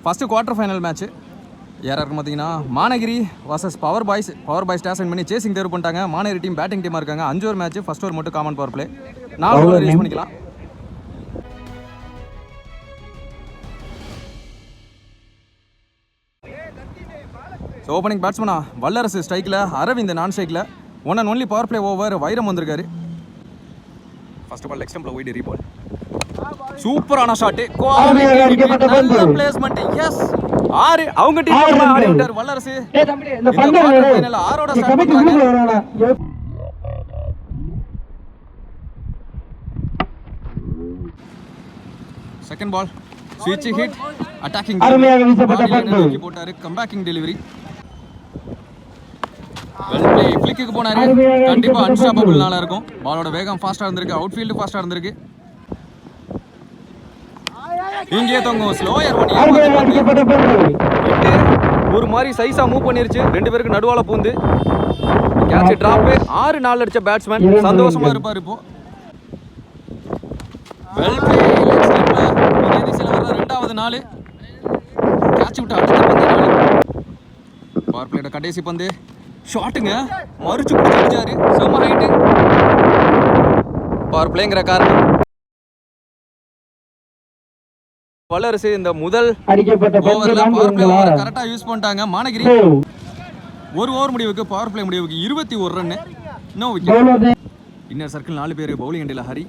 First quarter final match யாராருக்கு பார்த்தீங்கன்னா Managiri versus power boys days பண்ணி சேசிங் தேர்வு பண்ணிட்டாங்க. மானகிரி டீம் பேட்டிங் டீமாக இருக்காங்க. 5 ஓவர் மேட்ச், ஃபர்ஸ்ட் ஓவர் மட்டும் common power play, 4 over use பண்ணிக்கலாம். ஸோ ஓப்பனிங் பேட்ஸ்மனா வல்லரசு ஸ்ட்ரைக்கில், அரவிந்த் நான் ஸ்ட்ரைக்கில். 1 and only power play over. வைரம் வந்திருக்காரு. First ball leg ஸ்டம்பில் white ரீபால். சூப்பரான ஷாட், பிளேஸ்மெண்ட். எஸ் 6 அவங்க டீம் ஆடி விட்டார் வல்லரசு. இந்த குவார்ட்டர் ஃபைனல் 6 ஓட ஸ்டார்ட் பண்றாங்க. செகண்ட் பால் ஸ்விட்ச் ஹிட், அட்டாக்கிங் அருமையாக வீசப்பட்ட பந்து போட்டாரு. கம்பேக்கிங் டெலிவரி, வெல் ப்ளே. ஃபிளிக்கு போனாரு. கண்டிப்பா அன்ஸ்டாப்பபிள் நாளா இருக்கும். பாலோட வேகம் ஃபாஸ்டா இருந்திருக்கு, அவுட்ஃபீல்ட் ஃபாஸ்டா இருந்திருக்கு. இங்கே தொங்கும் ஸ்லோயர் பண்ணி ஒரு மாதிரி சைஸா மூவ் பண்ணிருச்சு. 2 பேருக்கு நடுவால பூந்து கேட்ச் டிராப். 6-4 அடிச்ச பேட்ஸ்மேன் சந்தோஷமா இருப்பார் இப்போ. Well play. லெக் ஸ்டெப்ல இதே திசையில வர 2வது நாள் கேட்ச் விட்டு அடுத்த பந்து 4. பவர் பிளேயோட கடைசி பந்து ஷாட்டுங்க, மறுச்சு பிடிச்சாரு. செம ஹைட். பவர் பிளேங்கிற காரணம் வல்லரசு இந்த முதல் ஓவர்ல பவர் பிளே ஓவர் கரெக்டா யூஸ் பண்ணிட்டாங்க. மானகிரி 1 ஓவர் முடிவுக்கு, பவர் பிளே முடிவுக்கு 21 run, no wicket. Inner circle 4 பேர். பவுலிங் எண்டில் ஹரி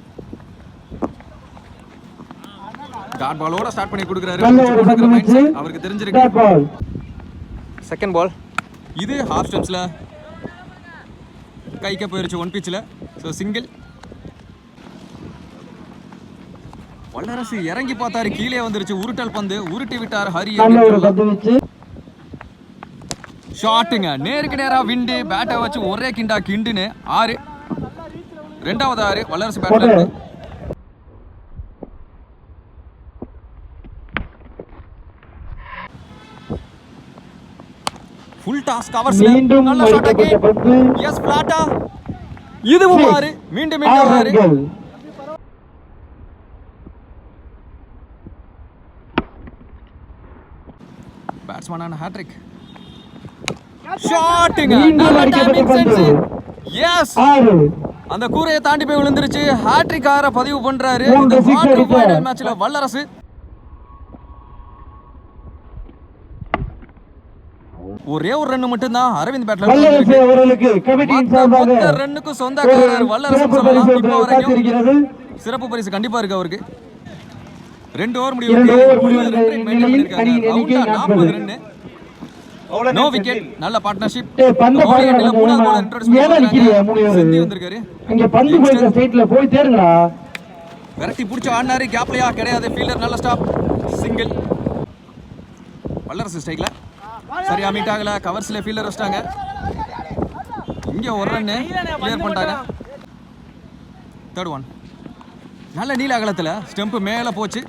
டாட் பாலோட ஸ்டார்ட் பண்ணி கொடுக்குறாரு. அவருக்கு தெரிஞ்சிருக்கு. செகண்ட் பால் இது ஹாஃப் ஸ்டெப்ஸ்ல கைக்க போயிருச்சு 1 பிட்ச்ல. So single. வல்லரசு இறங்கி பார்த்தாரு, கீழே வந்துருச்சு. உருட்டல் பந்து, உருட்டி விட்டார் ஹரி. ஷாட்டுங்க, நேருக்கு நேரா விண்டு. பேட்டை வச்சு ஒரே கிண்டா கிண்டுன்னு 6. 2வது 6 வல்லரசு பேட்ல இருந்து. ஃபுல் டாஸ் கவர்ஸ்ல நல்ல ஷாட் அகைன். எஸ் ஃபிளாட்டா. இதுவும் 6. மீண்டும் 6. பேட்ஸ்மேனான ஹேட்ரிக் ஷாட்டுங்க, நல்ல டைமிங் சென்ஸ். எஸ் அந்த கூரையை தாண்டி போய் விழுந்துருச்சு. ஹேட்ரிக் 6 பதிவு பண்றாரு இந்த குவார்ட்டர் ஃபைனல் மேட்ச்ல வல்லரசு. ஒரே ஒரு ரன் மட்டும் தான் அரவிந்த் பேட்ல ரன்னுக்கு சொந்தக்காரர் வல்லரசு சொல்லலாம். இப்போ வரைக்கும் சிறப்பு பரிசு கண்டிப்பா இருக்கு அவருக்கு. 2 ஓவர் முடிவுக்கு 40 ரன், நோ விக்கெட். நல்ல பார்ட்னர்ஷிப். விரட்டி பிடிச்ச ஆடினாரு. கேப்லையா கிடையாது. ஃபீல்டர் நல்ல ஸ்டாப். சிங்கிள். வல்லரசு ஸ்ட்ரைக்ல சரியா மீட் ஆகல. கவர்ஸ்ல ஃபீல்டர் வச்சிட்டாங்க. இங்க ஒரு ரன் கிளியர் பண்ணிட்டாங்க. தேர்ட் ஒன் நல்ல நீல அகலத்துல ஸ்டெம்ப் மேல போச்சு.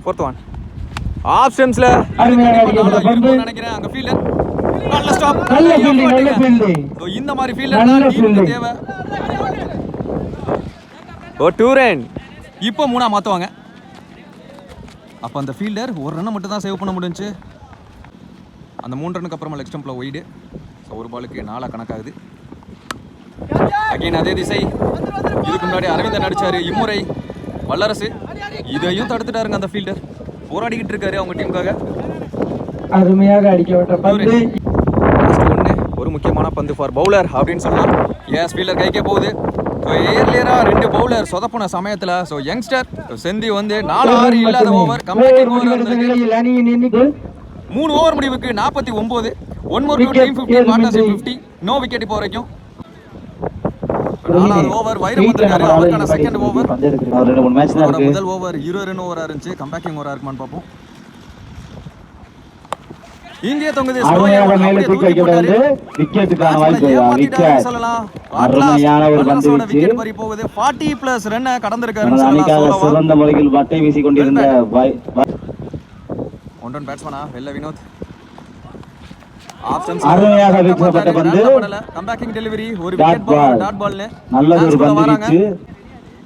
ஃபோர்த் ஒன் ஆஃப் ஸ்டெம்ஸ்ல நினைக்கிறேன். அங்க ஃபீல்டர் நல்ல ஸ்டாப். இந்த மாதிரி ஃபீல்டர் டீமுக்கு தேவை. ஓ 2 ரன். இப்போ 3 மாத்துவாங்க. அப்போ அந்த ஃபீல்டர் ஒரு ரன்னை மட்டும் தான் சேவ் பண்ண முடிஞ்சு. அந்த 3 ரன்னுக்கு அப்புறமா லெக் ஸ்டம்பில் ஒய்டு. ஸோ ஒரு பாலுக்கு 4 கணக்காகுது. அகைன் அதே திசை. இதுக்கு முன்னாடி அரவிந்தன் அடிச்சாரு. இம்முறை வல்லரசு இதையும் தடுத்துட்டாருங்க. அந்த ஃபீல்டர் போராடிக்கிட்டு இருக்காரு அவங்க டீமுக்காக. அருமையாக அடிக்கப்பட்ட பந்து. ஒரு முக்கியமான பந்து ஃபார் பவுலர் அப்படின்னு சொல்லலாம். எஸ் ஃபீல்டர் கைக்கே போகுது. ஸோ ஏர்லியரா 2 பவுலர் சொதப்புன சமயத்தில் ஸோ யங்ஸ்டர் செந்தி வந்து 4-6 இல்லாத ஓவர் கம்பேக்கிங் ஓவர் இருந்திருக்கு. 3 ஓவர் முடிவுக்கு 49. 1 more to team 15 partnership 50. No wicket இப்போ வரைக்கும். 4வது ஓவர் வைரம் வந்திருக்காரு. அவருக்கான செகண்ட் ஓவர். முதல் ஓவர் 20 ரன் ஓவரா இருந்துச்சு. கம்பேக்கிங் ஓவரா இருக்குமான்னு பார்ப்போம். இந்திய தொங்குது. சொல்லலாம். விக்கெட் பறி போகுது. 40+ ரன் கடந்திருக்காரு. சிறந்த முறையில் வட்டை வீசி கொண்டிருந்த ஒன்றன் பேட்ஸ்மேனா வெல்ல வினோத். அருமையாக வீசப்பட்ட பந்து. கம்பேக்கிங் டெலிவரி. ஒரு விக்கெட் பால் டாட் பால்ல நல்ல ஒரு பந்து வீச்சு.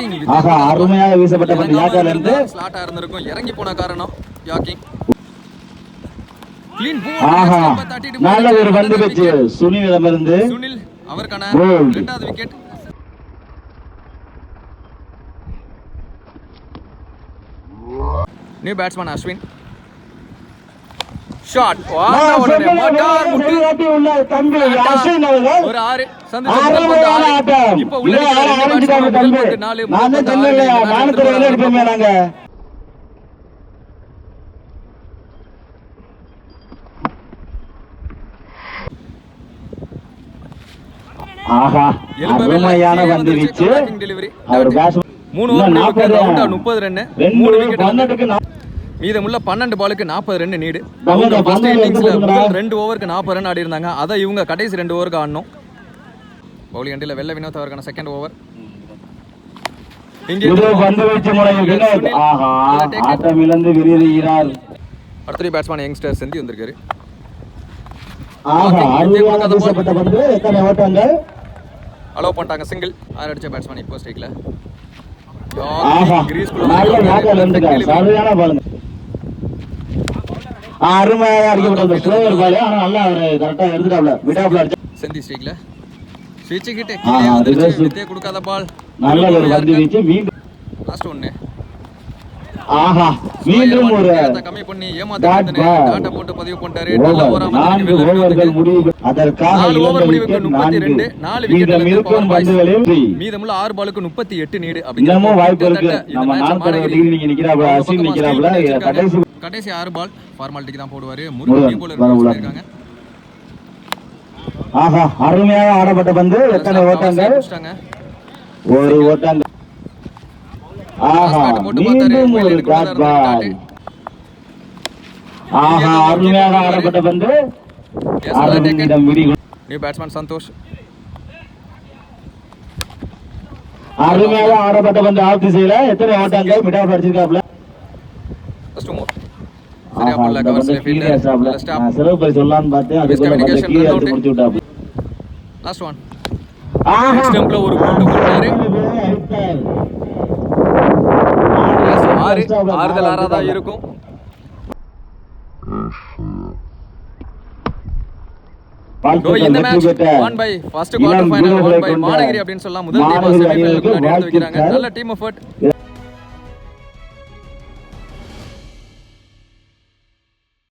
யாக்கிங் ஆஹா அருமையாக வீசப்பட்ட பந்து யாக்கால இருந்து ஸ்லாட்டா இருந்திருக்கும். இறங்கி போன காரணம் யாக்கிங். க்ளீன் பூ. ஆஹா நல்ல ஒரு பந்து வச்சு சுனிலிடமிருந்து சுனில் அவருக்கான Goal. 2வது wicket. New batsman Ashwin. Shot. நான் சொன்னதை உள்ள தம்பி அஸ்வின் அவர்கள் ஒரு 6 அருமையான ஆட்டம். இப்போ உள்ள இதை யாரும் ஆரம்பிச்சுட்டாங்க தம்பி. நான் தான் சொன்னேன் மானத்துல எடுப்போமே நாங்க. ஆஹா அருமையான பந்து வீச்சு அவர் batsman 3 over out 30 run 3 wicket. 12க்கு மீதமுள்ள 12 பாலுக்கு 40 ரன் நீடு. தமிழ்ல ஃபர்ஸ்ட் பன்னெண்டு இன்னிங்ஸ்ல எடுத்து முதல் 2 ஓவருக்கு 40 ரன் ஆடி இருந்தாங்க. அதை இவங்க கடைசி 2 ஓவருக்கு ஆடணும். பவுலிங் அண்டில வெள்ள வினோத் அவருக்கான செகண்ட் ஓவர். இங்கே இது பந்து வீச்சு முறையில் வினோத் ஆஹா ஆட்டம் இழந்து வெளியேறுகிறார். அடுத்த பேட்ஸ்மேன் யங்ஸ்டர் செந்தி வந்திருக்காரு. ஆஹா அருமையான வீசப்பட்ட பந்து எத்தனை ஓட்டங்கள் அலோவ் பண்ணிட்டாங்க சிங்கிள். 6 அடிச்ச பேட்ஸ்மேன் இப்போ ஸ்ட்ரைக்ல. ஆஹா நல்ல யாக்கால இருந்துங்க சரியான பாலுங்க. அருமையாக அடிக்கப்பட்ட ஸ்லோவர் பால் ஆனா நல்லா அவரு கரெக்டா எடுத்துட்டாப்ல விடாப்ல அடிச்சா செந்தி ஸ்ட்ரைக்ல ஸ்விட்ச் கிட்ட ஆஹா, கீழே வந்துருச்சு. reverse. வித்தே கொடுக்காத பால். நல்ல ஒரு பந்து வீச்சு மீண்டும் லாஸ்ட் ஒன்னு. ஆஹா மீண்டும் ஒரு கம்மி பண்ணி Dot ஏமாத்த ball. டாட்டா போட்டு பதிவு பண்ணிட்டாரு. நல்ல ஓவர் ஓவரா 4 ஓவர்கள் முடிவு அதற்காக 4 ஓவர் இழந்த முடிவுக்கு விக்கெட் 32 4 மீதம் இருக்கும் பந்துகளில் மீதமுள்ள 6 பாலுக்கு 38 நீடு. இன்னமும் வாய்ப்பு இருக்கு. நம்ம 40 டிகிரி நீங்க நிக்கிறாப்ல அசின் நிக்கிறாப்ல கடைசி கடைசி 6 பால் ஃபார்மாலிட்டிக்கு தான் போடுவாரு. முருகன் முருகன் போல இருக்காங்க. ஆஹா அருமையாக ஆடப்பட்ட பந்து எத்தனை ஓட்டங்கள் ஒரு ஓட்டங்கள். ஆஹா மீண்டும் ஒரு டாட் பால். ஆஹா அருமையாக ஆடப்பட்ட பந்து அரவிந்திடம் விடி. New batsman Santhosh. அருமையாக ஆடப்பட்ட பந்து ஆஃப் திசையில எத்தனை ஓட்டங்கள் மிடாப் அடிச்சிருக்காப்ல. ஃபர்ஸ்ட் மூவ் சரியா போடல. Cover safe fielder stop. சிறப்பு பரிசு சொல்லலாம்னு பார்த்தேன் அதுக்குள்ள பந்து கீழே எடுத்து முடிச்சு விட்டாப்ல. Last one. ஆஹா ஸ்டம்ப்ல ஒரு போட்டு போட்டாரு. ஆறுதல் ஆறாதா இருக்கும். இந்த match one by first quarter final one by Managiri அப்படின்னு சொல்லலாம். முதல் டீம் செமிஃபைனலுக்கு எடுத்து வைக்கிறாங்க. நல்ல டீம் எஃபர்ட்.